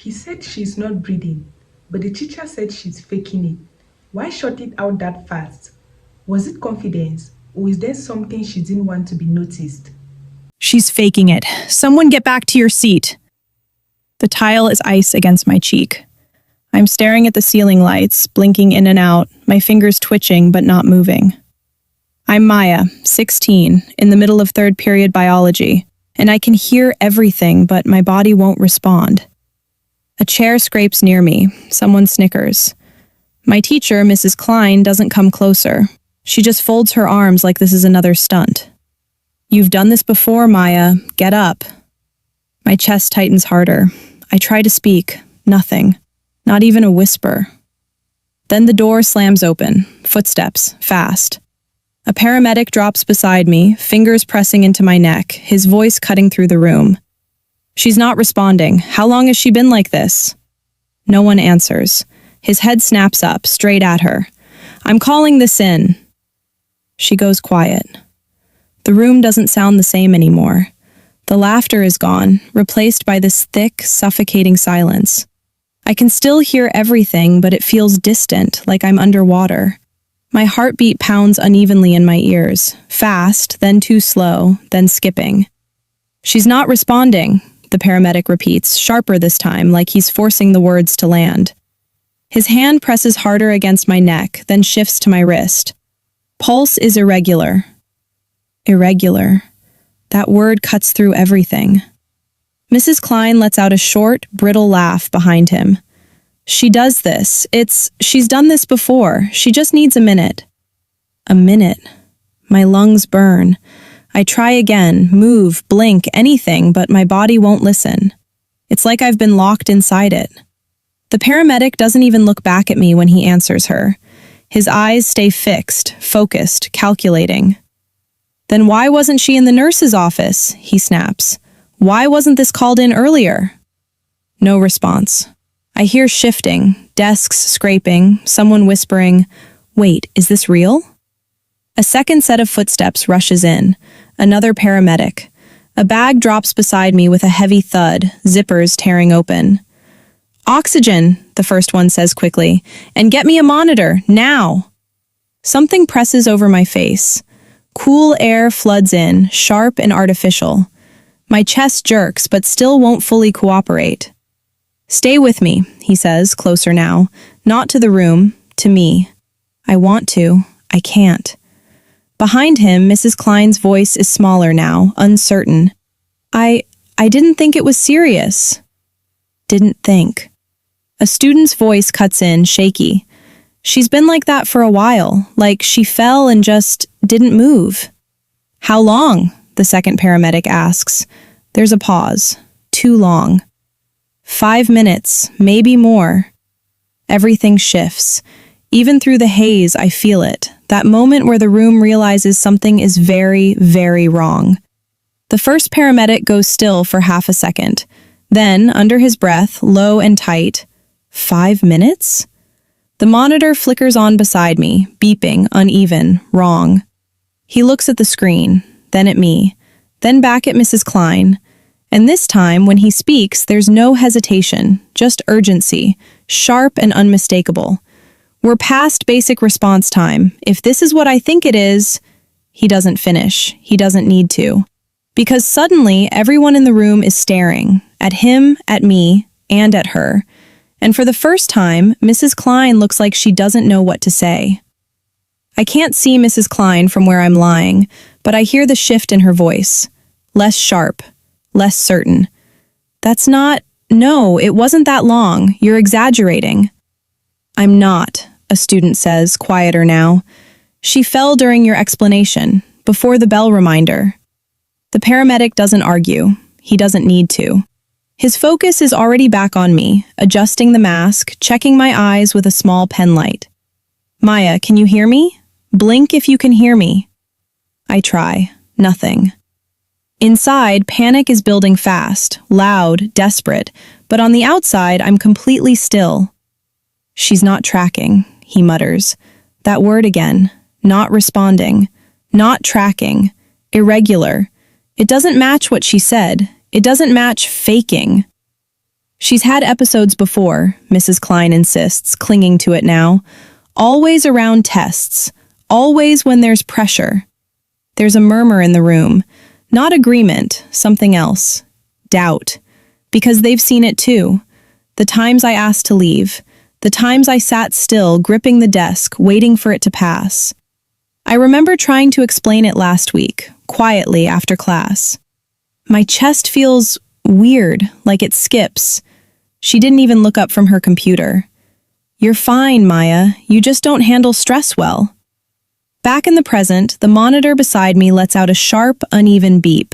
He said she's not breathing, but the teacher said she's faking it. Why shut it out that fast? Was it confidence, or is there something she didn't want to be noticed? She's faking it. Someone get back to your seat. The tile is ice against my cheek. I'm staring at the ceiling lights, blinking in and out, my fingers twitching but not moving. I'm Maya, 16, in the middle of third period biology, and I can hear everything, but my body won't respond. A chair scrapes near me. Someone snickers. My teacher, Mrs. Klein, doesn't come closer. She just folds her arms like this is another stunt. You've done this before, Maya. Get up. My chest tightens harder. I try to speak. Nothing. Not even a whisper. Then the door slams open. Footsteps. Fast. A paramedic drops beside me, fingers pressing into my neck, his voice cutting through the room. She's not responding. How long has she been like this? No one answers. His head snaps up, straight at her. I'm calling this in. She goes quiet. The room doesn't sound the same anymore. The laughter is gone, replaced by this thick, suffocating silence. I can still hear everything, but it feels distant, like I'm underwater. My heartbeat pounds unevenly in my ears, fast, then too slow, then skipping. She's not responding, the paramedic repeats, sharper this time, like he's forcing the words to land. His hand presses harder against my neck, then shifts to my wrist. Pulse is irregular. Irregular. That word cuts through everything. Mrs. Klein lets out a short, brittle laugh behind him. She does this. She's done this before. She just needs a minute. A minute. My lungs burn. I try again, move, blink, anything, but my body won't listen. It's like I've been locked inside it. The paramedic doesn't even look back at me when he answers her. His eyes stay fixed, focused, calculating. Then why wasn't she in the nurse's office? He snaps. Why wasn't this called in earlier? No response. I hear shifting, desks scraping, someone whispering, "Wait, is this real?" A second set of footsteps rushes in. Another paramedic. A bag drops beside me with a heavy thud, zippers tearing open. "Oxygen," the first one says quickly, "and get me a monitor, now!" Something presses over my face. Cool air floods in, sharp and artificial. My chest jerks, but still won't fully cooperate. "Stay with me," he says, closer now. Not to the room, to me. I want to. I can't. Behind him, Mrs. Klein's voice is smaller now, uncertain. I didn't think it was serious." Didn't think. A student's voice cuts in, shaky. "She's been like that for a while, like she fell and just didn't move." "How long?" the second paramedic asks. There's a pause. Too long. 5 minutes, maybe more. Everything shifts. Even through the haze, I feel it. That moment where the room realizes something is very, very wrong. The first paramedic goes still for half a second. Then, under his breath, low and tight, 5 minutes? The monitor flickers on beside me, beeping, uneven, wrong. He looks at the screen, then at me, then back at Mrs. Klein. And this time, when he speaks, there's no hesitation, just urgency, sharp and unmistakable. "We're past basic response time. If this is what I think it is..." He doesn't finish. He doesn't need to. Because suddenly, everyone in the room is staring. At him, at me, and at her. And for the first time, Mrs. Klein looks like she doesn't know what to say. I can't see Mrs. Klein from where I'm lying, but I hear the shift in her voice. Less sharp. Less certain. No, it wasn't that long. You're exaggerating." "I'm not," a student says, quieter now. "She fell during your explanation, before the bell reminder." The paramedic doesn't argue. He doesn't need to. His focus is already back on me, adjusting the mask, checking my eyes with a small pen light. "Maya, can you hear me? Blink if you can hear me." I try. Nothing. Inside, panic is building fast, loud, desperate, but on the outside, I'm completely still. "She's not tracking," he mutters. That word again. Not responding. Not tracking. Irregular. It doesn't match what she said. It doesn't match faking. She's had episodes before, Mrs. Klein insists, clinging to it now. Always around tests. Always when there's pressure. There's a murmur in the room. Not agreement, something else. Doubt. Because they've seen it too. The times I asked to leave. The times I sat still, gripping the desk, waiting for it to pass. I remember trying to explain it last week, quietly after class. My chest feels weird, like it skips. She didn't even look up from her computer. You're fine, Maya. You just don't handle stress well. Back in the present, the monitor beside me lets out a sharp, uneven beep.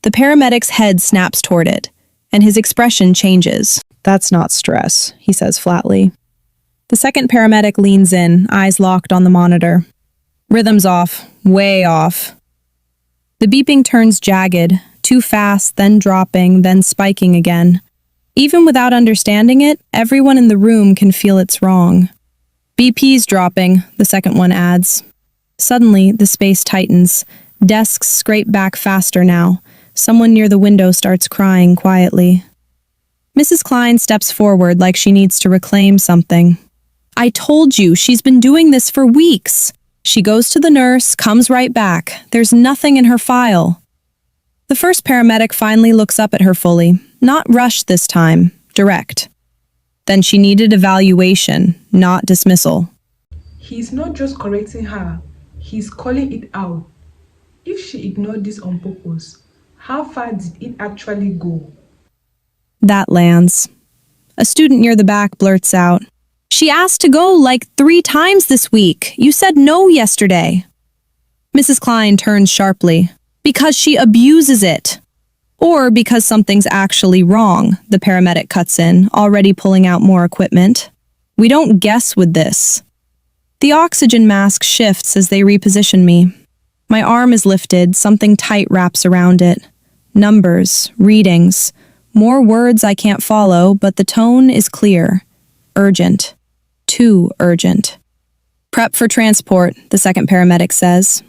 The paramedic's head snaps toward it, and his expression changes. That's not stress, he says flatly. The second paramedic leans in, eyes locked on the monitor. Rhythm's off, way off. The beeping turns jagged, too fast, then dropping, then spiking again. Even without understanding it, everyone in the room can feel it's wrong. BP's dropping, the second one adds. Suddenly, the space tightens. Desks scrape back faster now. Someone near the window starts crying quietly. Mrs. Klein steps forward like she needs to reclaim something. I told you, she's been doing this for weeks. She goes to the nurse, comes right back. There's nothing in her file. The first paramedic finally looks up at her fully. Not rushed this time, direct. Then she needed evaluation, not dismissal. He's not just correcting her, he's calling it out. If she ignored this on purpose, how far did it actually go? That lands. A student near the back blurts out, She asked to go like 3 times this week. You said no yesterday. Mrs. Klein turns sharply. Because she abuses it. Or because something's actually wrong, the paramedic cuts in, already pulling out more equipment. We don't guess with this. The oxygen mask shifts as they reposition me. My arm is lifted, something tight wraps around it. Numbers, readings, more words I can't follow, but the tone is clear. Urgent. Too urgent. Prep for transport, the second paramedic says.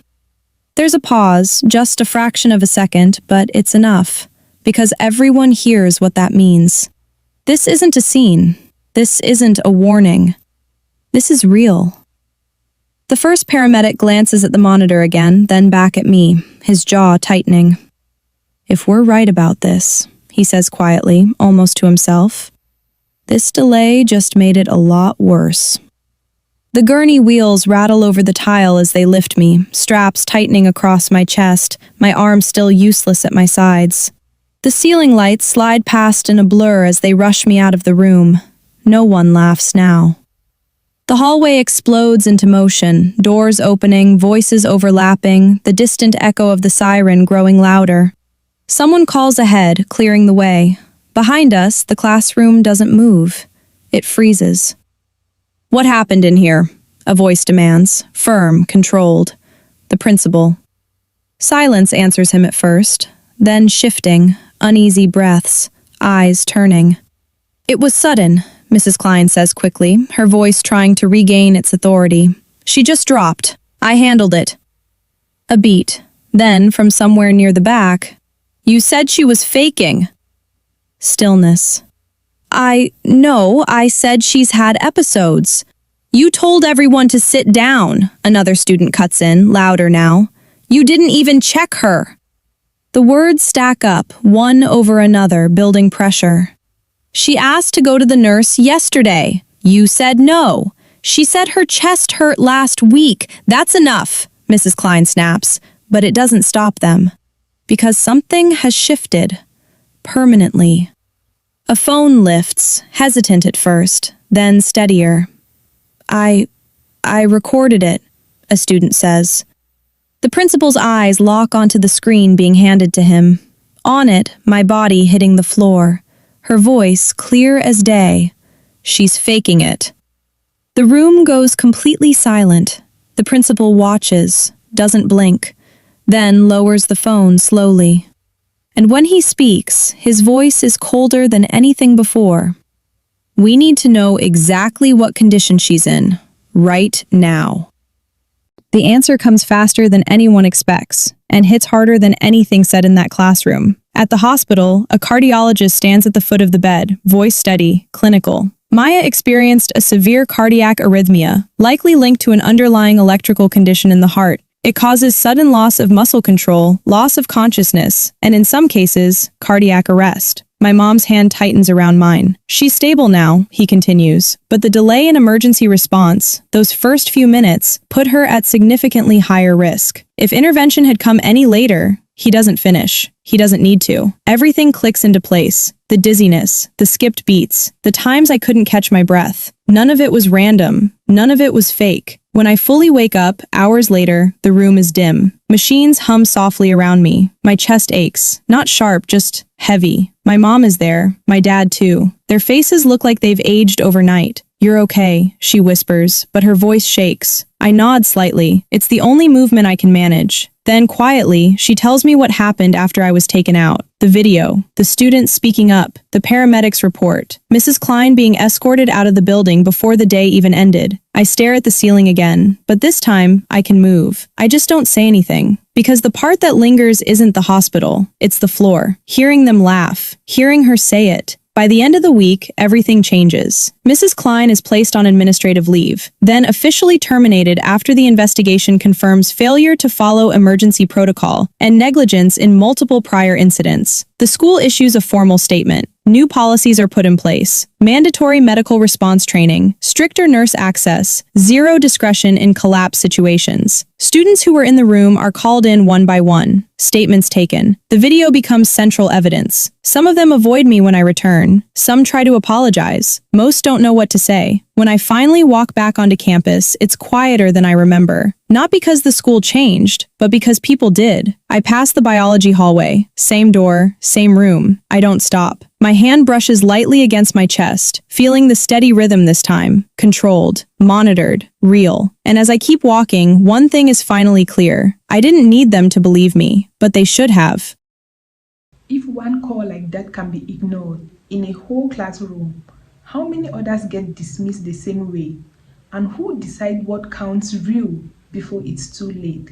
There's a pause, just a fraction of a second, but it's enough, because everyone hears what that means. This isn't a scene. This isn't a warning. This is real. The first paramedic glances at the monitor again, then back at me, his jaw tightening. If we're right about this, he says quietly, almost to himself, this delay just made it a lot worse. The gurney wheels rattle over the tile as they lift me, straps tightening across my chest, my arms still useless at my sides. The ceiling lights slide past in a blur as they rush me out of the room. No one laughs now. The hallway explodes into motion, doors opening, voices overlapping, the distant echo of the siren growing louder. Someone calls ahead, clearing the way. Behind us, the classroom doesn't move. It freezes. What happened in here? A voice demands, firm, controlled. The principal. Silence answers him at first, then shifting, uneasy breaths, eyes turning. It was sudden, Mrs. Klein says quickly, her voice trying to regain its authority. She just dropped. I handled it. A beat. Then, from somewhere near the back, you said she was faking. Stillness. No, I said she's had episodes. You told everyone to sit down, another student cuts in, louder now. You didn't even check her. The words stack up, one over another, building pressure. She asked to go to the nurse yesterday. You said no. She said her chest hurt last week. That's enough, Mrs. Klein snaps, but it doesn't stop them. Because something has shifted. Permanently. A phone lifts, hesitant at first, then steadier. I recorded it, a student says. The principal's eyes lock onto the screen being handed to him. On it, my body hitting the floor. Her voice clear as day. She's faking it. The room goes completely silent. The principal watches, doesn't blink, then lowers the phone slowly. And when he speaks, his voice is colder than anything before. We need to know exactly what condition she's in, right now. The answer comes faster than anyone expects, and hits harder than anything said in that classroom. At the hospital, a cardiologist stands at the foot of the bed, voice steady, clinical. Maya experienced a severe cardiac arrhythmia, likely linked to an underlying electrical condition in the heart. It causes sudden loss of muscle control, loss of consciousness, and in some cases, cardiac arrest. My mom's hand tightens around mine. She's stable now, he continues, but the delay in emergency response, those first few minutes, put her at significantly higher risk. If intervention had come any later, he doesn't finish. He doesn't need to. Everything clicks into place. The dizziness, the skipped beats, the times I couldn't catch my breath. None of it was random. None of it was fake. When I fully wake up, hours later, the room is dim. Machines hum softly around me. My chest aches. Not sharp, just heavy. My mom is there. My dad too. Their faces look like they've aged overnight. "You're okay," she whispers, but her voice shakes. I nod slightly. It's the only movement I can manage. Then, quietly, she tells me what happened after I was taken out. The video, the students speaking up, the paramedics report, Mrs. Klein being escorted out of the building before the day even ended. I stare at the ceiling again, but this time, I can move. I just don't say anything. Because the part that lingers isn't the hospital, it's the floor. Hearing them laugh, hearing her say it. By the end of the week, everything changes. Mrs. Klein is placed on administrative leave, then officially terminated after the investigation confirms failure to follow emergency protocol and negligence in multiple prior incidents. The school issues a formal statement. New policies are put in place. Mandatory medical response training, stricter nurse access, zero discretion in collapse situations. Students who were in the room are called in one by one. Statements taken. The video becomes central evidence. Some of them avoid me when I return. Some try to apologize. Most don't know what to say. When I finally walk back onto campus, it's quieter than I remember. Not because the school changed, but because people did. I pass the biology hallway. Same door, same room. I don't stop. My hand brushes lightly against my chest, feeling the steady rhythm this time. Controlled, monitored, real. And as I keep walking, one thing is finally clear. I didn't need them to believe me, but they should have. If one call like that can be ignored in a whole classroom, how many others get dismissed the same way? And who decide what counts real before it's too late?